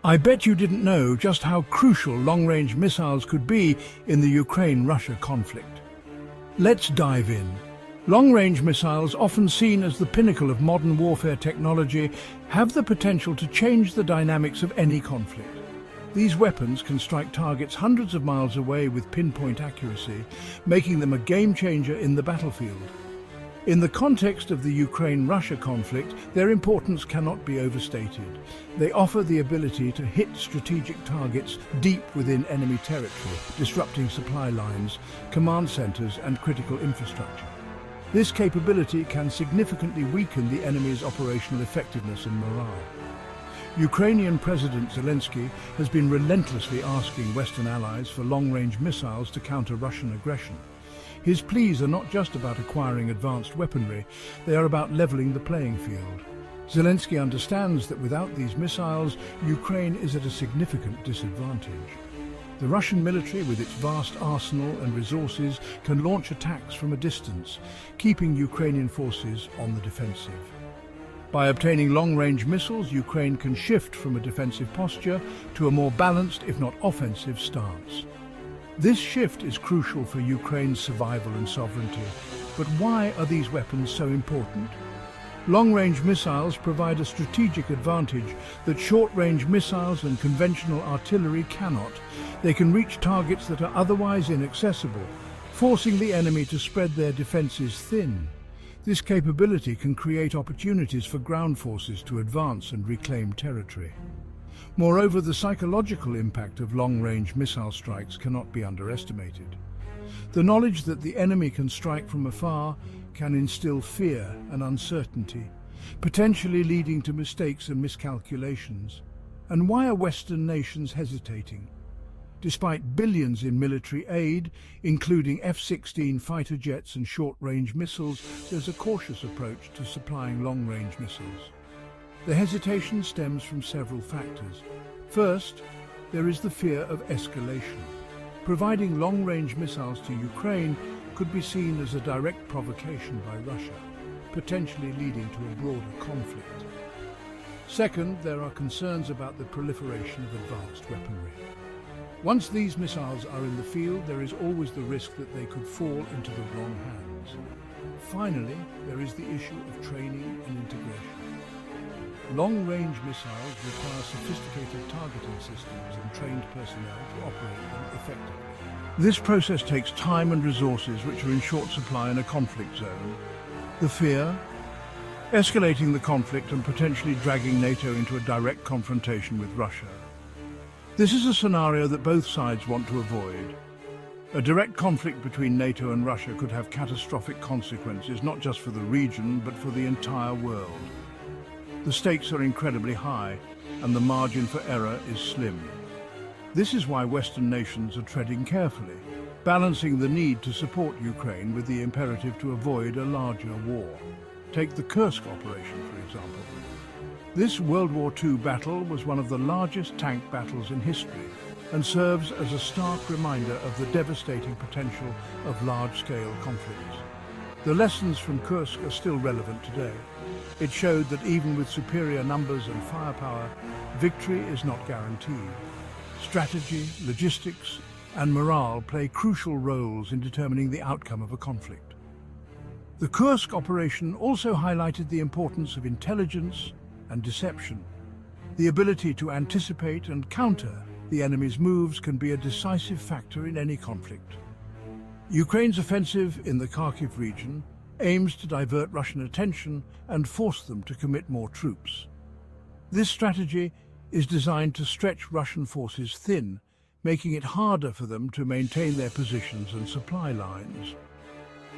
I bet you didn't know just how crucial long-range missiles could be in the Ukraine-Russia conflict. Let's dive in. Long-range missiles, often seen as the pinnacle of modern warfare technology, have the potential to change the dynamics of any conflict. These weapons can strike targets hundreds of miles away with pinpoint accuracy, making them a game-changer in the battlefield. In the context of the Ukraine-Russia conflict, their importance cannot be overstated. They offer the ability to hit strategic targets deep within enemy territory, disrupting supply lines, command centers, and critical infrastructure. This capability can significantly weaken the enemy's operational effectiveness and morale. Ukrainian President Zelensky has been relentlessly asking Western allies for long-range missiles to counter Russian aggression. His pleas are not just about acquiring advanced weaponry, they are about leveling the playing field. Zelensky understands that without these missiles, Ukraine is at a significant disadvantage. The Russian military, with its vast arsenal and resources, can launch attacks from a distance, keeping Ukrainian forces on the defensive. By obtaining long-range missiles, Ukraine can shift from a defensive posture to a more balanced, if not offensive, stance. This shift is crucial for Ukraine's survival and sovereignty. But why are these weapons so important? Long-range missiles provide a strategic advantage that short-range missiles and conventional artillery cannot. They can reach targets that are otherwise inaccessible, forcing the enemy to spread their defenses thin. This capability can create opportunities for ground forces to advance and reclaim territory. Moreover, the psychological impact of long-range missile strikes cannot be underestimated. The knowledge that the enemy can strike from afar can instill fear and uncertainty, potentially leading to mistakes and miscalculations. And why are Western nations hesitating? Despite billions in military aid, including F-16 fighter jets and short-range missiles, there's a cautious approach to supplying long-range missiles. The hesitation stems from several factors. First, there is the fear of escalation. Providing long-range missiles to Ukraine could be seen as a direct provocation by Russia, potentially leading to a broader conflict. Second, there are concerns about the proliferation of advanced weaponry. Once these missiles are in the field, there is always the risk that they could fall into the wrong hands. Finally, there is the issue of training and integration. Long-range missiles require sophisticated targeting systems and trained personnel to operate them effectively. This process takes time and resources which are in short supply in a conflict zone. The fear, escalating the conflict and potentially dragging NATO into a direct confrontation with Russia. This is a scenario that both sides want to avoid. A direct conflict between NATO and Russia could have catastrophic consequences, not just for the region, but for the entire world. The stakes are incredibly high, and the margin for error is slim. This is why Western nations are treading carefully, balancing the need to support Ukraine with the imperative to avoid a larger war. Take the Kursk operation, for example. This World War II battle was one of the largest tank battles in history and serves as a stark reminder of the devastating potential of large-scale conflicts. The lessons from Kursk are still relevant today. It showed that even with superior numbers and firepower, victory is not guaranteed. Strategy, logistics, and morale play crucial roles in determining the outcome of a conflict. The Kursk operation also highlighted the importance of intelligence and deception. The ability to anticipate and counter the enemy's moves can be a decisive factor in any conflict. Ukraine's offensive in the Kharkiv region aims to divert Russian attention and force them to commit more troops. This strategy is designed to stretch Russian forces thin, making it harder for them to maintain their positions and supply lines.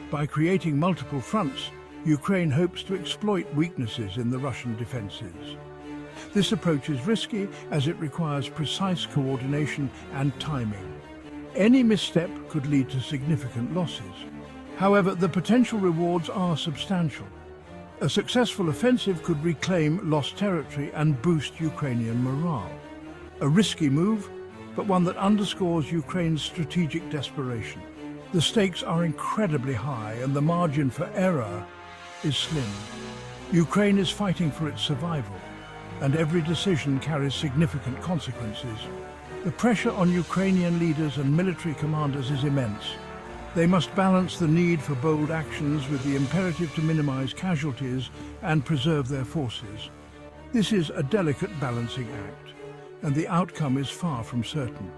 By creating multiple fronts, Ukraine hopes to exploit weaknesses in the Russian defenses. This approach is risky as it requires precise coordination and timing. Any misstep could lead to significant losses. However, the potential rewards are substantial. A successful offensive could reclaim lost territory and boost Ukrainian morale. A risky move, but one that underscores Ukraine's strategic desperation. The stakes are incredibly high and the margin for error is slim. Ukraine is fighting for its survival, and every decision carries significant consequences. The pressure on Ukrainian leaders and military commanders is immense. They must balance the need for bold actions with the imperative to minimize casualties and preserve their forces. This is a delicate balancing act, and the outcome is far from certain.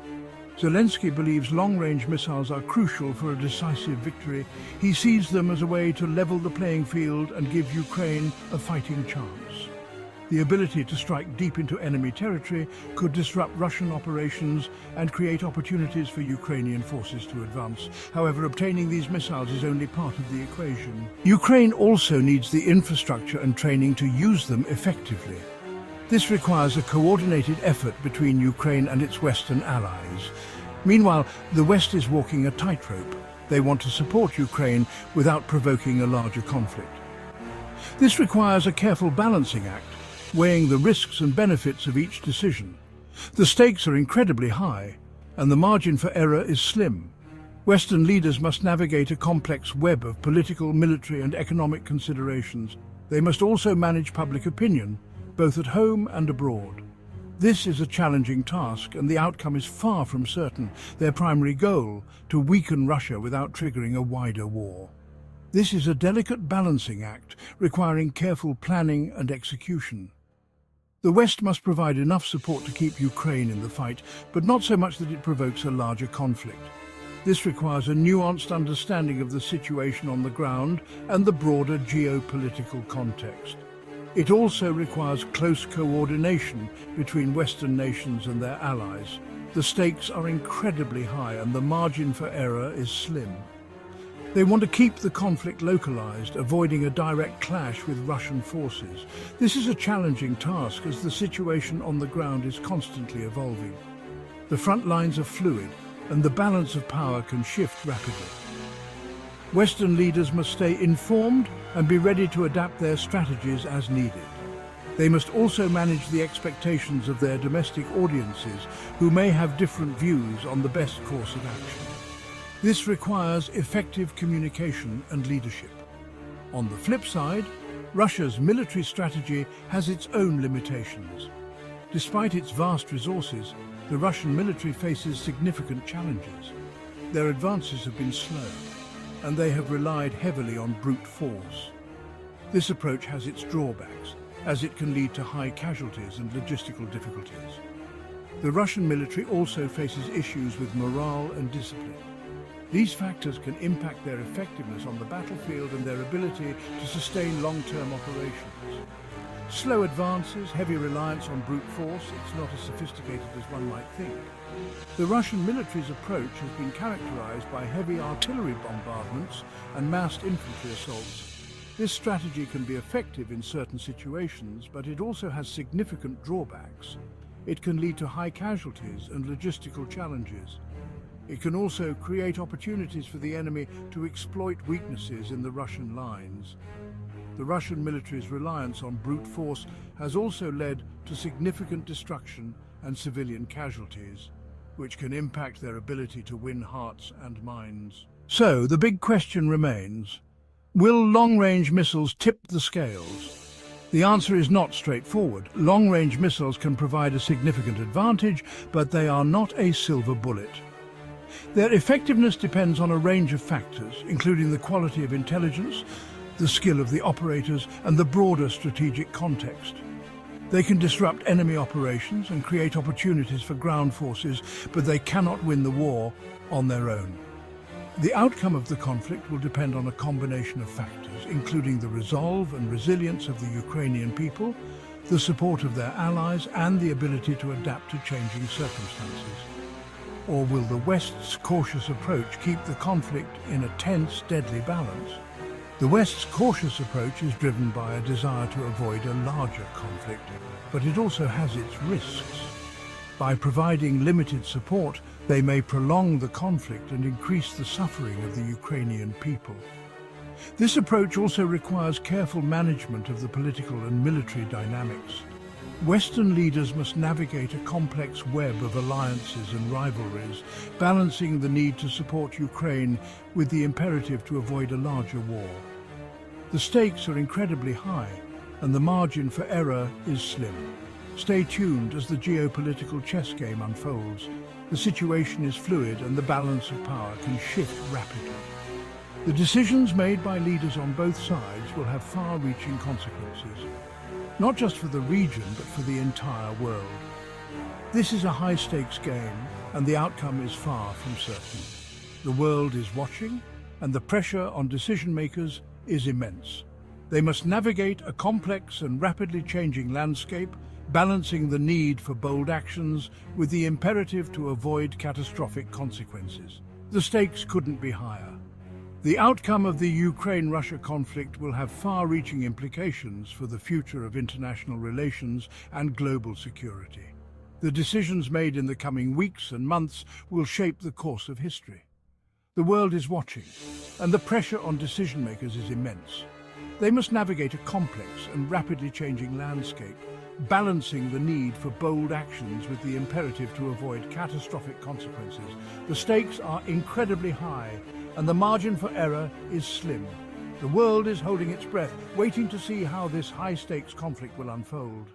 Zelensky believes long-range missiles are crucial for a decisive victory. He sees them as a way to level the playing field and give Ukraine a fighting chance. The ability to strike deep into enemy territory could disrupt Russian operations and create opportunities for Ukrainian forces to advance. However, obtaining these missiles is only part of the equation. Ukraine also needs the infrastructure and training to use them effectively. This requires a coordinated effort between Ukraine and its Western allies. Meanwhile, the West is walking a tightrope. They want to support Ukraine without provoking a larger conflict. This requires a careful balancing act, weighing the risks and benefits of each decision. The stakes are incredibly high, and the margin for error is slim. Western leaders must navigate a complex web of political, military, and economic considerations. They must also manage public opinion, both at home and abroad. This is a challenging task, and the outcome is far from certain. Their primary goal, to weaken Russia without triggering a wider war. This is a delicate balancing act, requiring careful planning and execution. The West must provide enough support to keep Ukraine in the fight, but not so much that it provokes a larger conflict. This requires a nuanced understanding of the situation on the ground and the broader geopolitical context. It also requires close coordination between Western nations and their allies. The stakes are incredibly high and the margin for error is slim. They want to keep the conflict localized, avoiding a direct clash with Russian forces. This is a challenging task as the situation on the ground is constantly evolving. The front lines are fluid and the balance of power can shift rapidly. Western leaders must stay informed and be ready to adapt their strategies as needed. They must also manage the expectations of their domestic audiences, who may have different views on the best course of action. This requires effective communication and leadership. On the flip side, Russia's military strategy has its own limitations. Despite its vast resources, the Russian military faces significant challenges. Their advances have been slow, and they have relied heavily on brute force. This approach has its drawbacks, as it can lead to high casualties and logistical difficulties. The Russian military also faces issues with morale and discipline. These factors can impact their effectiveness on the battlefield and their ability to sustain long-term operations. Slow advances, heavy reliance on brute force, it's not as sophisticated as one might think. The Russian military's approach has been characterized by heavy artillery bombardments and massed infantry assaults. This strategy can be effective in certain situations, but it also has significant drawbacks. It can lead to high casualties and logistical challenges. It can also create opportunities for the enemy to exploit weaknesses in the Russian lines. The Russian military's reliance on brute force has also led to significant destruction and civilian casualties, which can impact their ability to win hearts and minds. So, the big question remains, will long-range missiles tip the scales? The answer is not straightforward. Long-range missiles can provide a significant advantage, but they are not a silver bullet. Their effectiveness depends on a range of factors, including the quality of intelligence, the skill of the operators, and the broader strategic context. They can disrupt enemy operations and create opportunities for ground forces, but they cannot win the war on their own. The outcome of the conflict will depend on a combination of factors, including the resolve and resilience of the Ukrainian people, the support of their allies, and the ability to adapt to changing circumstances. Or will the West's cautious approach keep the conflict in a tense, deadly balance? The West's cautious approach is driven by a desire to avoid a larger conflict, but it also has its risks. By providing limited support, they may prolong the conflict and increase the suffering of the Ukrainian people. This approach also requires careful management of the political and military dynamics. Western leaders must navigate a complex web of alliances and rivalries, balancing the need to support Ukraine with the imperative to avoid a larger war. The stakes are incredibly high, and the margin for error is slim. Stay tuned as the geopolitical chess game unfolds. The situation is fluid and the balance of power can shift rapidly. The decisions made by leaders on both sides will have far-reaching consequences, not just for the region but for the entire world. This is a high-stakes game and the outcome is far from certain. The world is watching and the pressure on decision-makers is immense. They must navigate a complex and rapidly changing landscape, balancing the need for bold actions with the imperative to avoid catastrophic consequences. The stakes couldn't be higher. The outcome of the Ukraine-Russia conflict will have far-reaching implications for the future of international relations and global security. The decisions made in the coming weeks and months will shape the course of history. The world is watching, and the pressure on decision-makers is immense. They must navigate a complex and rapidly changing landscape, balancing the need for bold actions with the imperative to avoid catastrophic consequences. The stakes are incredibly high, and the margin for error is slim. The world is holding its breath, waiting to see how this high-stakes conflict will unfold.